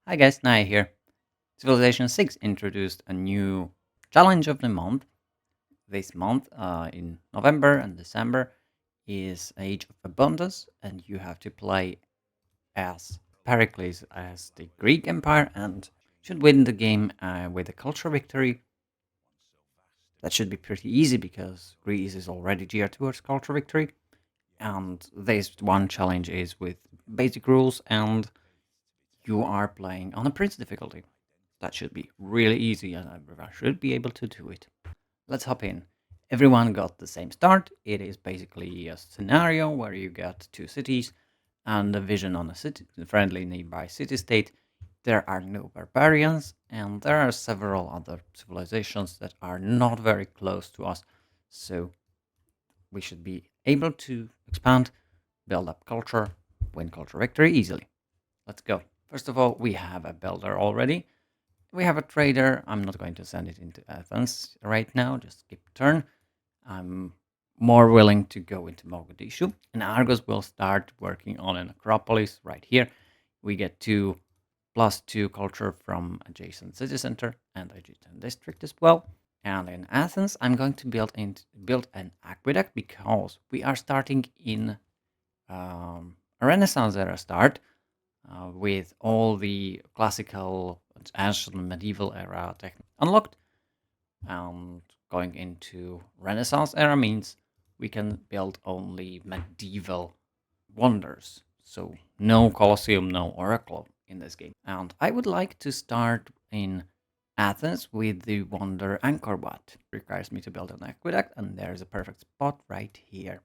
Hi guys, Naya here. Civilization 6 introduced a new challenge of the month. This month, in November and December, is Age of Abundance, and you have to play as Pericles as the Greek Empire and should win the game with a culture victory. That should be pretty easy because Greece is already geared towards culture victory. And this one challenge is with basic rules, and you are playing on a Prince difficulty. That should be really easy, and I should be able to do it. Let's hop in. Everyone got the same start. It is basically a scenario where you get two cities and a vision on a city, friendly nearby city-state. There are no barbarians, and there are several other civilizations that are not very close to us, so we should be able to expand, build up culture, win culture victory easily. Let's go. First of all, we have a builder already. We have a trader. I'm not going to send it into Athens right now. Just skip turn. I'm more willing to go into Mogadishu. And Argos will start working on an Acropolis right here. We get 2+2 culture from adjacent city center and adjacent district as well. And in Athens, I'm going to build an aqueduct because we are starting in a Renaissance era start with all the classical, ancient, medieval era tech unlocked. And going into Renaissance era means we can build only medieval wonders. So no Colosseum, no Oracle in this game. And I would like to start in Athens with the wonder Angkor Wat. Requires me to build an aqueduct, and there's a perfect spot right here.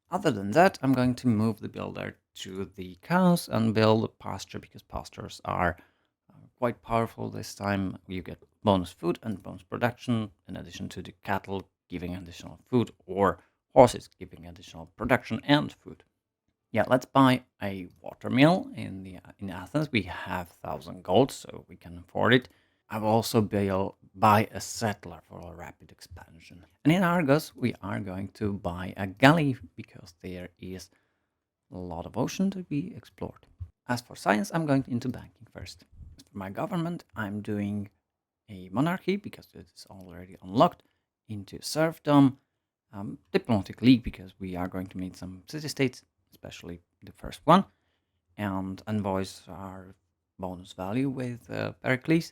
Other than that, I'm going to move the builder to the cows and build a pasture because pastures are quite powerful this time. You get bonus food and bonus production in addition to the cattle giving additional food or horses giving additional production and food. Yeah, let's buy a watermill in Athens. We have 1,000 gold, so we can afford it. I will also buy a settler for a rapid expansion. And in Argos, we are going to buy a galley because there is a lot of ocean to be explored. As for science, I'm going into banking first. As for my government, I'm doing a monarchy because it is already unlocked, into serfdom, diplomatic league because we are going to meet some city-states, especially the first one, and envoys are bonus value with Pericles.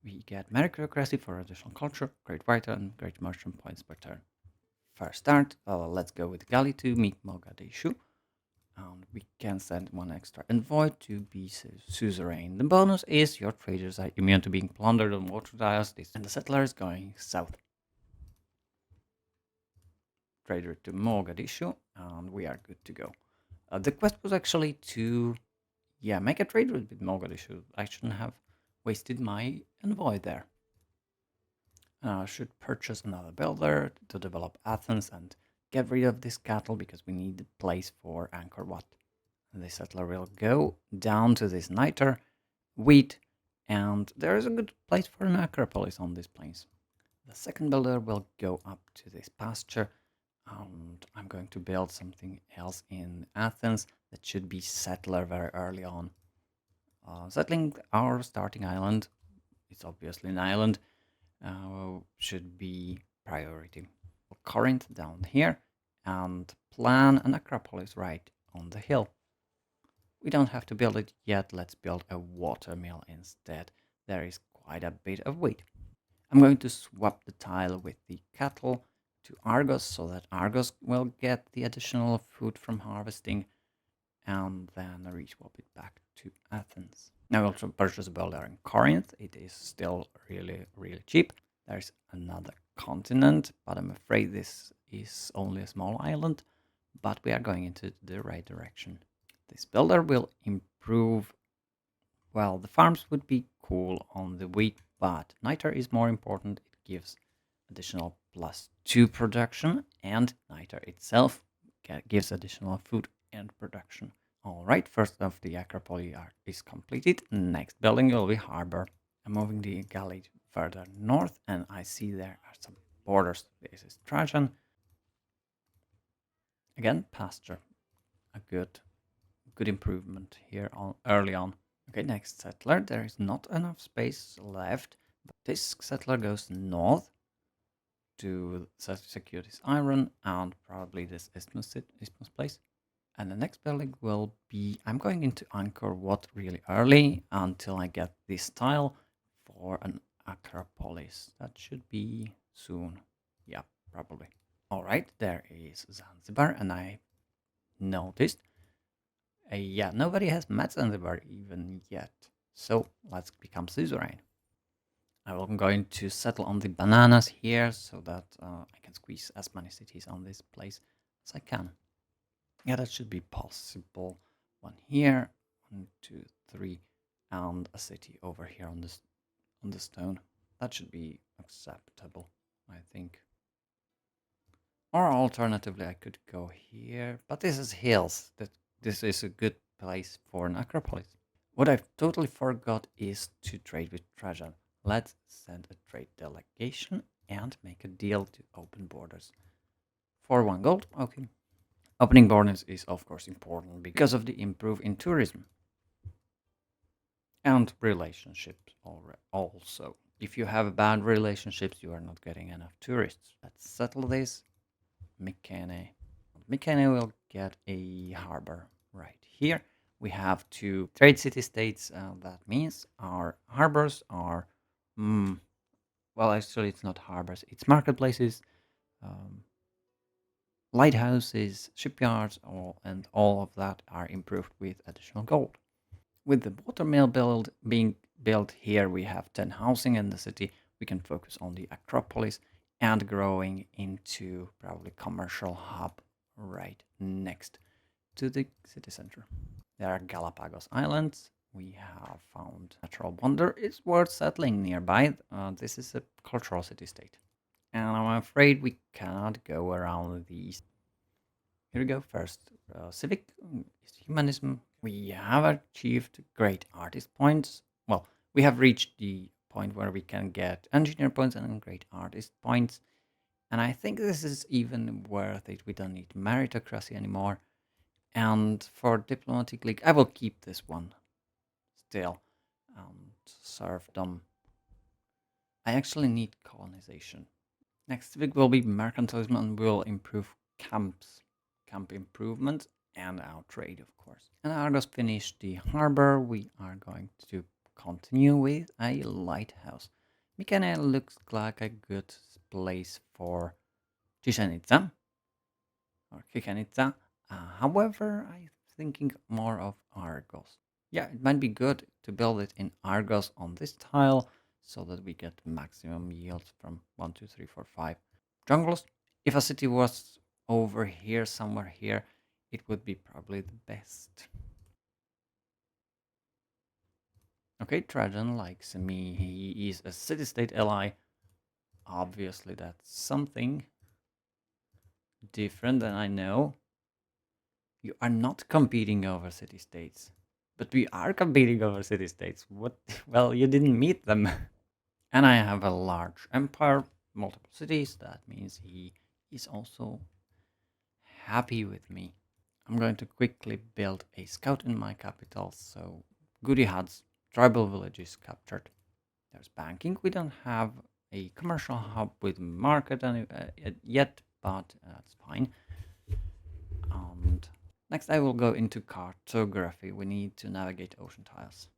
We get meritocracy for additional culture, great writer, and great merchant points per turn. First start, let's go with Gali to meet Mogadishu. And we can send one extra envoy to be suzerain. The bonus is your traders are immune to being plundered on water tiles, and the settler is going south. Trader to Mogadishu, and we are good to go. The quest was actually to, make a trade with Mogadishu. I shouldn't have wasted my envoy there. I should purchase another builder to develop Athens and get rid of this cattle because we need a place for Angkor Wat. The settler will go down to this niter, wheat, and there is a good place for an acropolis on these plains. The second builder will go up to this pasture, and I'm going to build something else in Athens that should be settler very early on. Settling our starting island, it's obviously an island, should be priority. Corinth down here, and plan an acropolis right on the hill. We don't have to build it yet, let's build a watermill instead. There is quite a bit of wheat. I'm going to swap the tile with the cattle to Argos so that Argos will get the additional food from harvesting, and then reswap it back to Athens. Now we'll also purchase a builder in Corinth. It is still really, really cheap. There's another continent, but I'm afraid this is only a small island, but we are going into the right direction. This builder will improve, well, the farms would be cool on the wheat, but niter is more important. It gives additional +2 production, and niter itself gives additional food and production. All right, first of the Acropolis is completed. Next building will be harbor. I'm moving the galley further north, and I see there are some borders. This is Trajan. Again, pasture. A good good improvement here on early on. Okay, next settler. There is not enough space left, but this settler goes north to secure this iron and probably this isthmus place. And the next building will be, I'm going into Angkor Wat really early until I get this tile for an Acropolis. That should be soon. Yeah, probably. All right, there is Zanzibar, and I noticed, yeah, nobody has met Zanzibar even yet. So let's become suzerain. I'm going to settle on the bananas here so that I can squeeze as many cities on this place as I can. Yeah, that should be possible. One here, 1, 2, 3, and a city over here on the stone. That should be acceptable, I think. Or alternatively, I could go here, but this is hills. This is a good place for an acropolis. What I totally forgot is to trade with Trajan. Let's send a trade delegation and make a deal to open borders. For 1 gold, okay. Opening borders is of course important because of the improve in tourism. And relationships also. If you have bad relationships, you are not getting enough tourists. Let's settle this. Mykenae. Mykenae will get a harbor right here. We have 2 trade city-states. That means our harbors are, well, actually, it's not harbors. It's marketplaces, um, lighthouses, shipyards, and all of that are improved with additional gold. With the watermill being built here, we have 10 housing in the city. We can focus on the Acropolis and growing into probably commercial hub right next to the city center. There are Galapagos Islands. We have found natural wonder. It's worth settling nearby. This is a cultural city-state. And I'm afraid we cannot go around these. Here we go. First, civic is humanism. We have achieved great artist points. Well, we have reached the point where we can get engineer points and great artist points. And I think this is even worth it. We don't need meritocracy anymore. And for diplomatic league, I will keep this one still and serfdom. I actually need colonization. Next week will be mercantilism and we'll improve camp improvement and our trade, of course. And Argos finished the harbor. We are going to continue with a lighthouse. Mykenae looks like a good place for Chichen Itza or Chichen Itza. However, I'm thinking more of Argos. Yeah, it might be good to build it in Argos on this tile so that we get maximum yields from 1, 2, 3, 4, 5 jungles. If a city was over here, somewhere here, it would be probably the best. Okay, Trajan likes me. He is a city-state ally. Obviously, that's something different than I know. You are not competing over city-states. But we are competing over city-states. What? Well, you didn't meet them. And I have a large empire, multiple cities. That means he is also happy with me. I'm going to quickly build a scout in my capital. So Goody Huts, tribal villages captured. There's banking. We don't have a commercial hub with market yet, but that's fine. And next I will go into cartography. We need to navigate ocean tiles.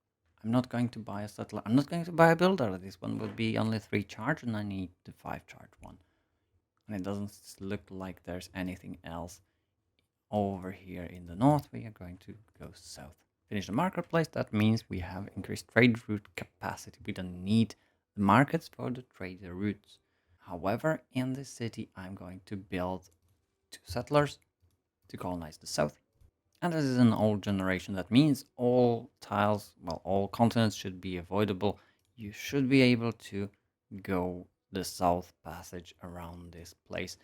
I'm not going to buy a settler. I'm not going to buy a builder. This one will be only 3 charge and I need the 5 charge one. And it doesn't look like there's anything else over here in the north. We are going to go south. Finish the marketplace. That means we have increased trade route capacity. We don't need the markets for the trade routes. However, in this city, I'm going to build 2 settlers to colonize the south. And this is an old generation. That means all tiles, well, all continents should be avoidable. You should be able to go the south passage around this place.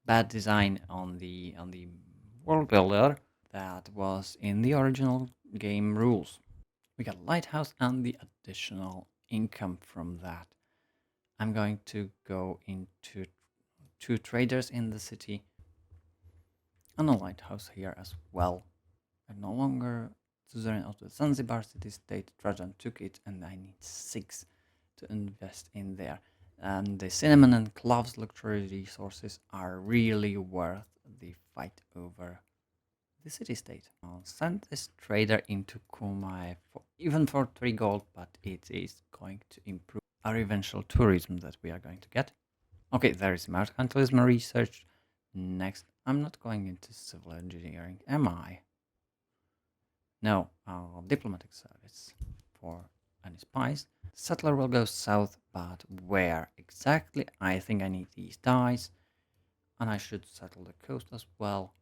Bad design on the world builder that was in the original game rules. We got lighthouse and the additional income from that. I'm going to go into 2 traders in the city and a lighthouse here as well. I'm no longer suzerain of the Zanzibar city-state. Trajan took it, and I need 6 to invest in there. And the cinnamon and cloves luxury resources are really worth the fight over the city-state. I'll send this trader into Kumai for even for 3 gold, but it is going to improve our eventual tourism that we are going to get. Okay, there is mercantilism research. Next, I'm not going into civil engineering, am I? No, diplomatic service for any spies. Settler will go south, but where exactly? I think I need these dice, and I should settle the coast as well.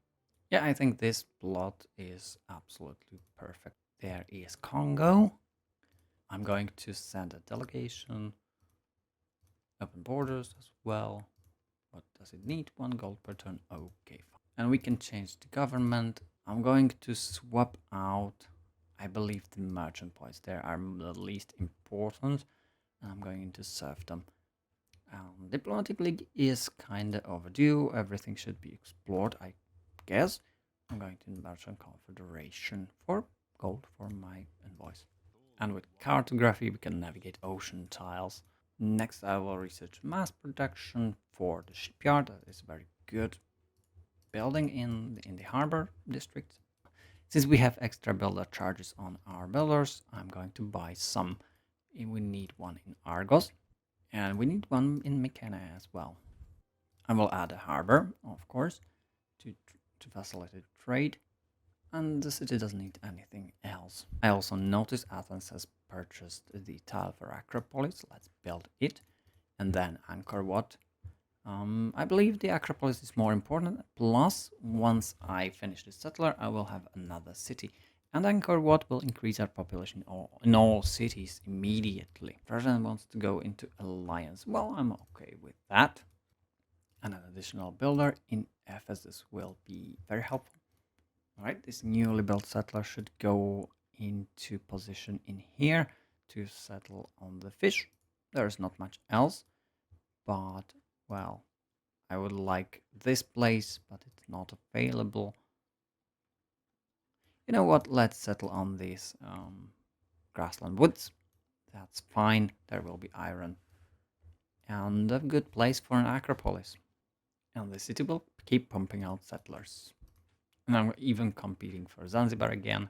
Yeah, I think this plot is absolutely perfect. There is Congo. I'm going to send a delegation. Open borders as well. What does it need? 1 gold per turn. Okay, fine. And we can change the government. I'm going to swap out, I believe, the merchant points. They are the least important. And I'm going to serve them. Diplomatic League is kind of overdue. Everything should be explored, I guess. I'm going to Merchant Confederation for gold for my envoys. And with cartography, we can navigate ocean tiles. Next, I will research mass production for the shipyard. That is a very good building in the harbor district. Since we have extra builder charges on our builders, I'm going to buy some. We need one in Argos, and we need one in Mykenae as well. I will add a harbor, of course, to facilitate trade, and the city doesn't need anything else. I also noticed Athens has purchased the tile for Acropolis. Let's build it, and then Angkor Wat. I believe the Acropolis is more important. Plus, once I finish the settler, I will have another city. And Angkor Wat will increase our population in all cities immediately. President wants to go into alliance. Well, I'm okay with that. And an additional builder in Ephesus will be very helpful. All right, this newly built settler should go into position in here to settle on the fish. There's not much else, but well, I would like this place, but it's not available. You know what? Let's settle on these grassland woods. That's fine. There will be iron. And a good place for an Acropolis. And the city will keep pumping out settlers. And I'm even competing for Zanzibar again.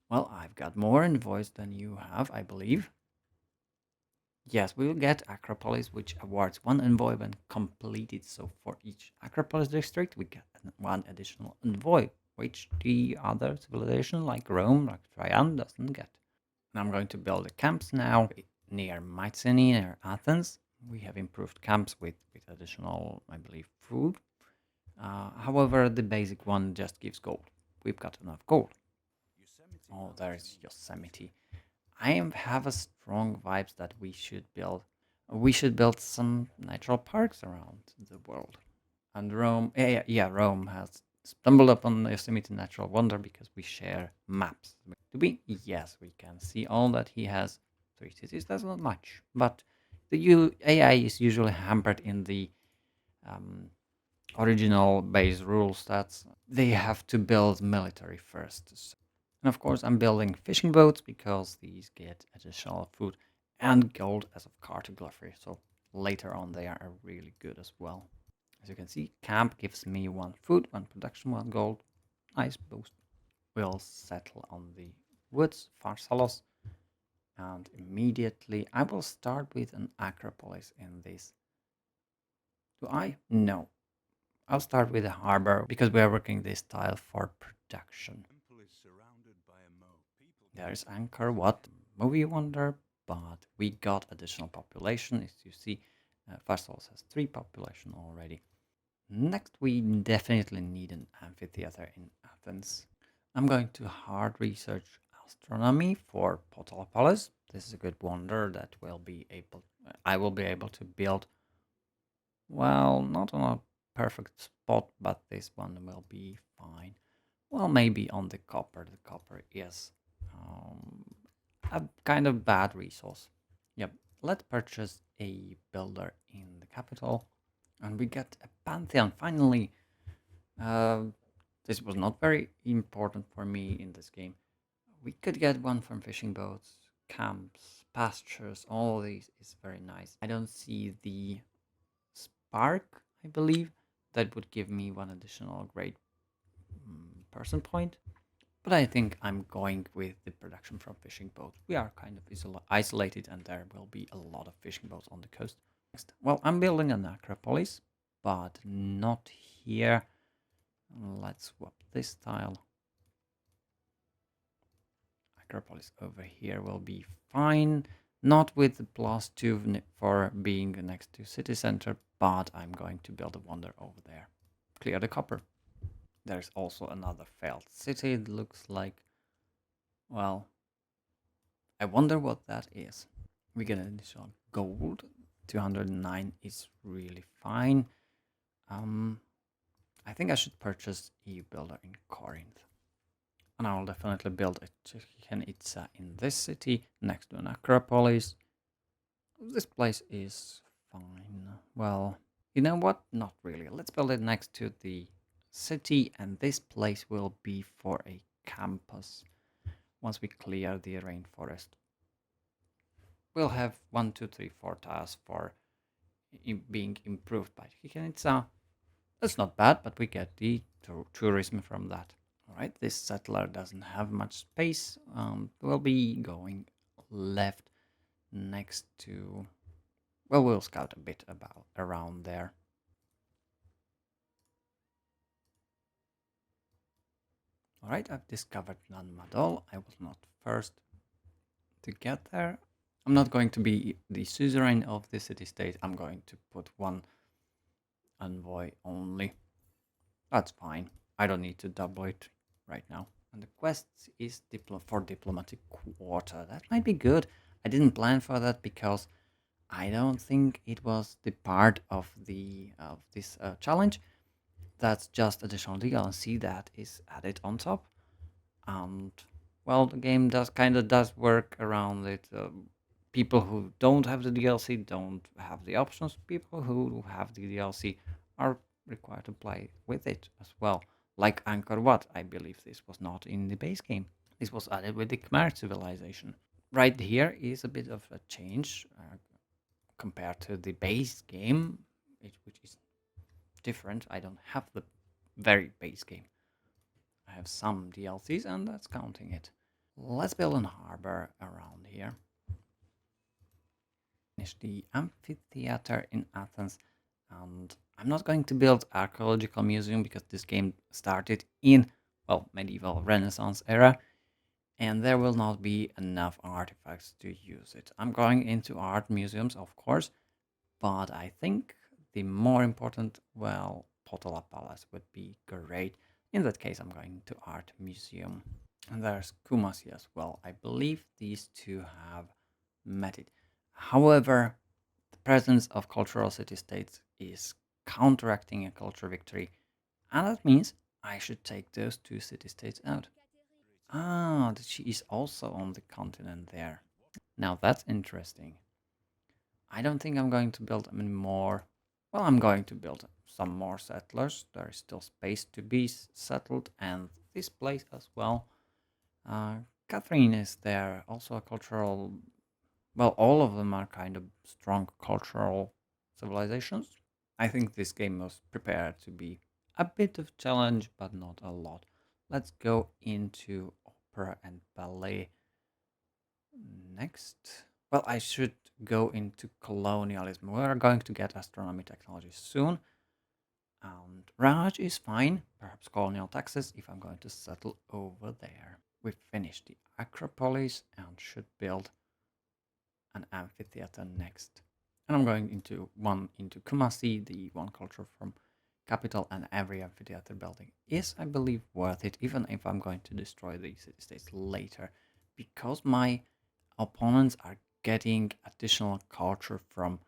Well, I've got more envoys than you have, I believe. Yes, we will get Acropolis, which awards 1 envoy when completed. So for each Acropolis district, we get 1 additional envoy, which the other civilization like Rome, like Traian, doesn't get. And I'm going to build the camps now near Mycenae, near Athens. We have improved camps with additional, I believe, food. However, the basic one just gives gold. We've got enough gold. Oh, there's Yosemite. I have a strong vibes that we should build some natural parks around the world. And Rome, Rome has stumbled upon Yosemite Natural Wonder because we share maps. Do we? Yes, we can see all that he has. 3 cities, that's not much. But the AI is usually hampered in the original base rules that they have to build military first. And of course, I'm building fishing boats because these get additional food and gold as of cartography. So later on, they are really good as well. As you can see, camp gives me 1 food, 1 production, 1 gold. Nice boost. We'll settle on the woods, Pharsalos, and immediately I will start with an Acropolis in this. Do I? No. I'll start with a harbor because we are working this tile for production. There's Angkor Wat, movie wonder, but we got additional population. As you see, Pharsalos has 3 population already. Next, we definitely need an amphitheater in Athens. I'm going to hard research astronomy for Potalopolis. This is a good wonder that I will be able to build. Well, not on a perfect spot, but this one will be fine. Well, maybe on the copper. The copper is a kind of bad resource. Yep. Let's purchase a builder in the capital. And we get a pantheon finally. The This was not very important for me in this game. We could get one from fishing boats, camps, pastures, all of these is very nice. I don't see the spark, I believe, that would give me one additional great person point. But I think I'm going with the production from fishing boats. We are kind of isolated and there will be a lot of fishing boats on the coast. Next, well, I'm building an acropolis, but not here. Let's swap this tile. Acropolis over here will be fine. Not with the +2 for being next to city center, but I'm going to build a wonder over there. Clear the copper. There's also another failed city. It looks like, well, I wonder what that is. We get an additional gold. 209 is really fine. I think I should purchase a builder in Corinth. And I will definitely build a chicken itza in this city next to an acropolis. This place is fine. Well, you know what? Not really. Let's build it next to the city, and this place will be for a campus. Once we clear the rainforest, we'll have 1, 2, 3, 4 tiles for being improved by chicken itza. That's not bad, but we get the tourism from that. All right, this settler doesn't have much space. We'll be going left next to, well, we'll scout a bit about around there. All right, I've discovered Nan Madol. I was not first to get there. I'm not going to be the suzerain of the city-state. I'm going to put one envoy only. That's fine. I don't need to double it right now. And the quest is for diplomatic quarter. That might be good. I didn't plan for that because I don't think it was the part of this challenge. That's just additional DLC that is added on top. And well, the game does work around it. People who don't have the DLC don't have the options. People who have the DLC are required to play with it as well. Like Angkor Wat, I believe this was not in the base game. This was added with the Khmer civilization. Right here is a bit of a change compared to the base game, which is different. I don't have the very base game. I have some DLCs, and that's counting it. Let's build an harbor around here. Finish the amphitheater in Athens, and I'm not going to build archaeological museum because this game started in, well, medieval Renaissance era, and there will not be enough artifacts to use it. I'm going into art museums, of course, but I think the more important, well, Potala Palace would be great. In that case, I'm going to art museum. And there's Kumasi as well. I believe these two have met it. However, the presence of cultural city-states is counteracting a culture victory, and that means I should take those two city-states out. Ah, she is also on the continent there. Now that's interesting. I don't think I'm going to build any more. Well, I'm going to build some more settlers. There is still space to be settled, and this place as well. Catherine is there, also a cultural. Well, all of them are kind of strong cultural civilizations. I think this game was prepared to be a bit of challenge, but not a lot. Let's go into opera and ballet next. Well, I should go into colonialism. We're going to get astronomy technology soon. And Raj is fine. Perhaps colonial taxes if I'm going to settle over there. We've finished the Acropolis and should build an amphitheater next. And I'm going into Kumasi, the one culture from capital, and every amphitheater building is, I believe, worth it, even if I'm going to destroy the city-states later, because my opponents are getting additional culture from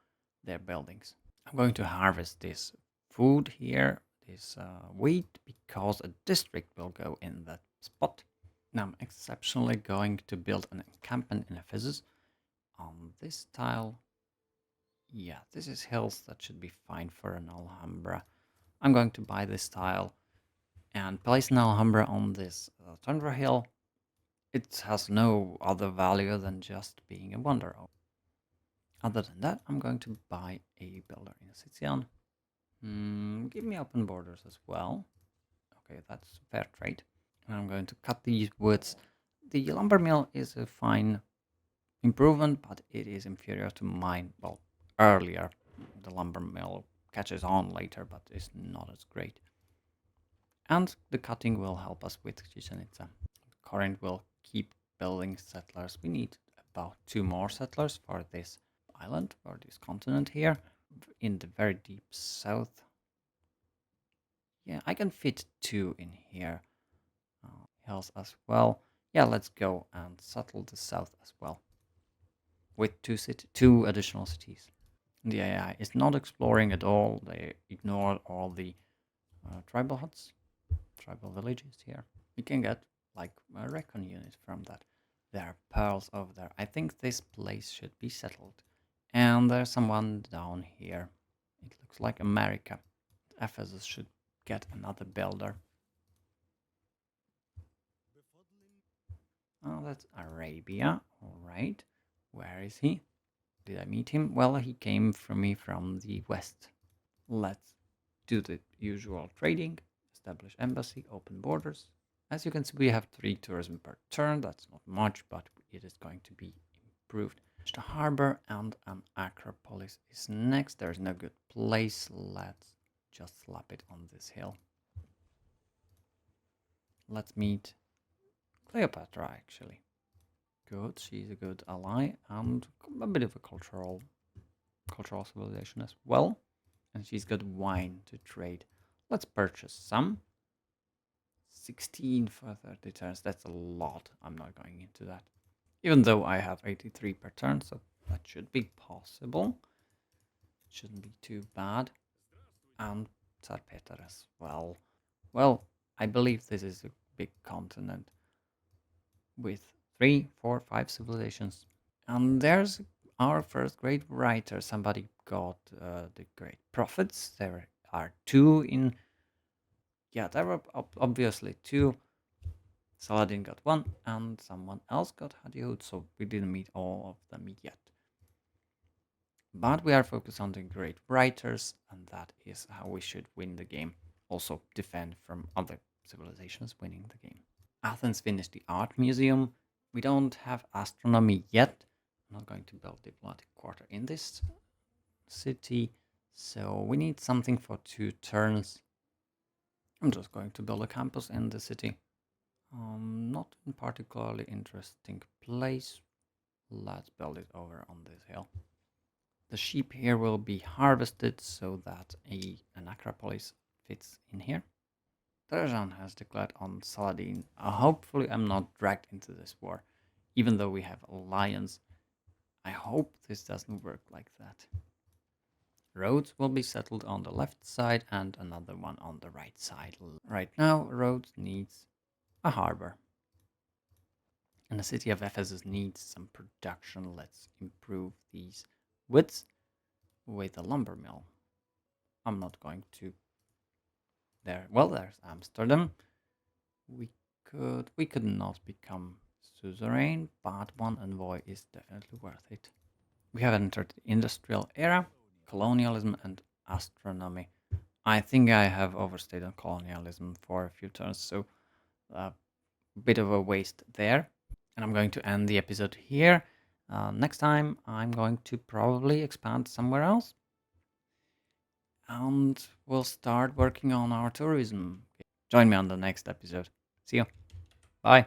their buildings. I'm going to harvest this food here, this wheat, because a district will go in that spot. Now I'm exceptionally going to build an encampment in Ephesus on this tile. Yeah, this is hills. That should be fine for an Alhambra. I'm going to buy this tile. and place an Alhambra on this tundra hill. It has no other value than just being a wonder. Other than that, I'm going to buy a builder in Sicyon. Give me open borders as well. Okay, that's fair trade. And I'm going to cut these woods. The lumber mill is a fine improvement, but it is inferior to mine. Well, earlier, the lumber mill catches on later, but it's not as great. And the cutting will help us with Chichen Itza. Current will keep building settlers. We need about 2 more settlers for this island, or this continent here, in the very deep south. Yeah, I can fit 2 in here. Hills as well. Yeah, let's go and settle the south as well. With 2 additional cities. The AI is not exploring at all. They ignore all the tribal huts, tribal villages here. You can get like a recon unit from that. There are pearls over there. I think this place should be settled. And there's someone down here. It looks like America. Ephesus should get another builder. Oh, that's Arabia. All right. Where is he? Did I meet him? Well, he came from me from the west. Let's do the usual trading. Establish embassy, open borders. As you can see, we have 3 tourism per turn. That's not much, but it is going to be improved. The harbor and an acropolis is next. There's no good place. Let's just slap it on this hill. Let's meet Cleopatra, actually. Good, she's a good ally and a bit of a cultural civilization as well. And she's got wine to trade. Let's purchase some. 16 for 30 turns. That's a lot. I'm not going into that. Even though I have 83 per turn, so that should be possible. Shouldn't be too bad. And Tsar Peter as well. Well, I believe this is a big continent with 3, 4, 5 civilizations. And there's our first great writer. Somebody got the great prophets. There are 2 in... Yeah, there were obviously 2. Saladin got 1, and someone else got Hadihud, so we didn't meet all of them yet. But we are focused on the great writers, and that is how we should win the game. Also defend from other civilizations winning the game. Athens finished the art museum. We don't have astronomy yet. I'm not going to build diplomatic quarter in this city, so we need something for 2 turns. I'm just going to build a campus in the city. Not in particularly interesting place. Let's build it over on this hill. The sheep here will be harvested so that an acropolis fits in here. Trajan has declared on Saladin. Hopefully I'm not dragged into this war. Even though we have alliance, I hope this doesn't work like that. Rhodes will be settled on the left side and another one on the right side. Right now, Rhodes needs a harbor. And the city of Ephesus needs some production. Let's improve these woods with a lumber mill. I'm not going to there. Well, there's Amsterdam. We could not become suzerain, but 1 envoy is definitely worth it. We have entered the industrial era, colonialism and astronomy. I think I have overstayed on colonialism for a few turns, so a bit of a waste there. And I'm going to end the episode here. Next time, I'm going to probably expand somewhere else. And we'll start working on our tourism. Join me on the next episode. See you. Bye.